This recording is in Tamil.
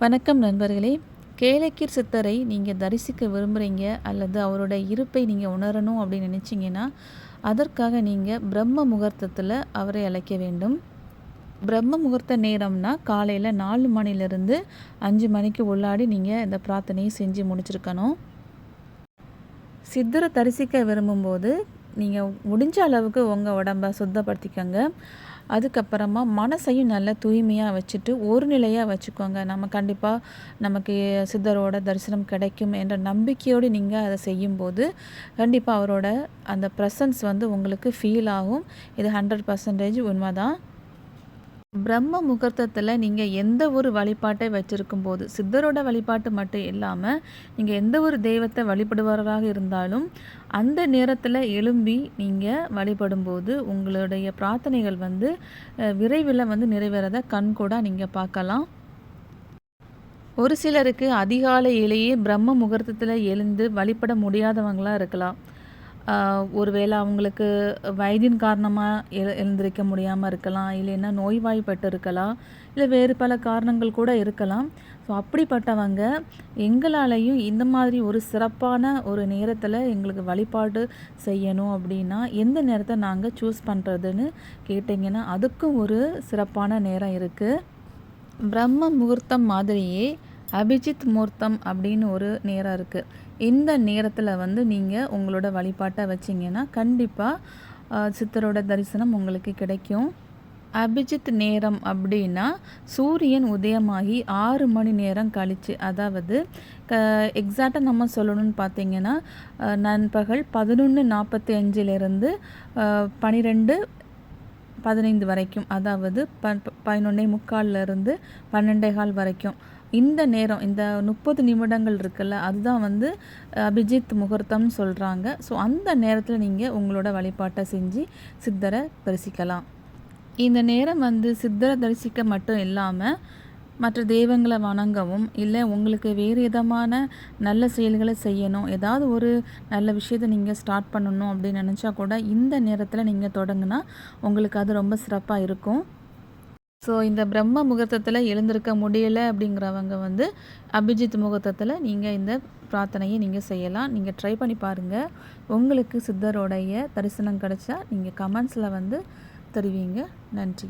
வணக்கம் நண்பர்களே. கேளக்கீர் சித்தரை நீங்கள் தரிசிக்க விரும்புகிறீங்க அல்லது அவரோட இருப்பை நீங்கள் உணரணும் அப்படின்னு நினச்சிங்கன்னா, அதற்காக நீங்கள் பிரம்ம முகூர்த்தத்தில் அவரை அழைக்க வேண்டும். பிரம்ம முகூர்த்த நேரம்னா காலையில் 4 மணிலேருந்து 5 மணிக்கு உள்ளாடி நீங்கள் இந்த பிரார்த்தனையை செஞ்சு முடிச்சிருக்கணும். சித்தரை தரிசிக்க விரும்பும்போது நீங்கள் முடிஞ்ச அளவுக்கு உங்கள் உடம்பை சுத்தப்படுத்திக்கோங்க. அதுக்கப்புறமா மனசையும் நல்லா தூய்மையாக வச்சுட்டு ஒரு நிலையாக வச்சுக்கோங்க. நமக்கு சித்தரோட தரிசனம் கிடைக்கும் என்ற நம்பிக்கையோடு நீங்கள் அதை செய்யும்போது கண்டிப்பாக அவரோட அந்த ப்ரெசன்ஸ் உங்களுக்கு ஃபீல் ஆகும். இது 100% உண்மை தான். பிரம்ம முகூர்த்தத்தில் நீங்கள் எந்த ஒரு வழிபாட்டை வச்சுருக்கும் போது சித்தரோட வழிபாட்டு மட்டும் இல்லாமல் நீங்கள் எந்த ஒரு தெய்வத்தை வழிபடுபவராக இருந்தாலும் அந்த நேரத்தில் எழும்பி நீங்கள் வழிபடும்போது உங்களுடைய பிரார்த்தனைகள் விரைவில் நிறைவேறதை கண்கூட நீங்கள் பார்க்கலாம். ஒரு சிலருக்கு அதிகாலையிலேயே பிரம்ம முகூர்த்தத்தில் எழுந்து வழிபட முடியாதவங்களாக இருக்கலாம். ஒருவேளை அவங்களுக்கு வயதின் காரணமாக எழுந்திருக்க முடியாமல் இருக்கலாம், இல்லைன்னா நோய்வாய்ப்பட்டு இருக்கலாம், இல்லை வேறு பல காரணங்கள் கூட இருக்கலாம். ஸோ அப்படிப்பட்டவங்க எங்களாலையும் இந்த மாதிரி ஒரு சிறப்பான ஒரு நேரத்தில் எங்களுக்கு வழிபாடு செய்யணும் அப்படின்னா எந்த நேரத்தை நாங்கள் சூஸ் பண்ணுறதுன்னு கேட்டிங்கன்னா அதுக்கும் ஒரு சிறப்பான நேரம் இருக்குது. பிரம்ம முகூர்த்தம் மாதிரியே அபிஜித் முகூர்த்தம் அப்படின்னு ஒரு நேரம் இருக்குது. இந்த நேரத்தில் நீங்கள் உங்களோட வழிபாட்டை வச்சிங்கன்னா கண்டிப்பாக சித்தரோட தரிசனம் உங்களுக்கு கிடைக்கும். அபிஜித் நேரம் அப்படின்னா சூரியன் உதயமாகி 6 மணி நேரம் கழித்து, அதாவது எக்ஸாக்டாக நம்ம சொல்லணும்னு பார்த்தீங்கன்னா நண்பகல் 11:45 12:15 வரைக்கும், அதாவது 11:45 12:15 வரைக்கும் இந்த நேரம், இந்த 30 நிமிடங்கள் இருக்குல்ல, அதுதான் அபிஜித் முகூர்த்தம்னு சொல்கிறாங்க. ஸோ அந்த நேரத்தில் நீங்கள் உங்களோட வழிபாட்டை செஞ்சு சித்தரை தரிசிக்கலாம். இந்த நேரம் சித்தரை தரிசிக்க மட்டும் இல்லாமல் மற்ற தெய்வங்களை வணங்கவும், இல்லை உங்களுக்கு வேறு விதமான நல்ல செயல்களை செய்யணும், ஏதாவது ஒரு நல்ல விஷயத்தை நீங்கள் ஸ்டார்ட் பண்ணணும் அப்படின்னு நினச்சா கூட இந்த நேரத்தில் நீங்கள் தொடங்கினா உங்களுக்கு அது ரொம்ப சிறப்பாக இருக்கும். ஸோ இந்த பிரம்ம முகூர்த்தத்தில் எழுந்திருக்க முடியலை அப்படிங்கிறவங்க அபிஜித் முகூர்த்தத்தில் நீங்கள் இந்த பிரார்த்தனையை நீங்கள் செய்யலாம். நீங்கள் ட்ரை பண்ணி பாருங்கள். உங்களுக்கு சித்தரோடைய தரிசனம் கிடைச்சா நீங்கள் கமெண்ட்ஸில் தெரிவிங்க. நன்றி.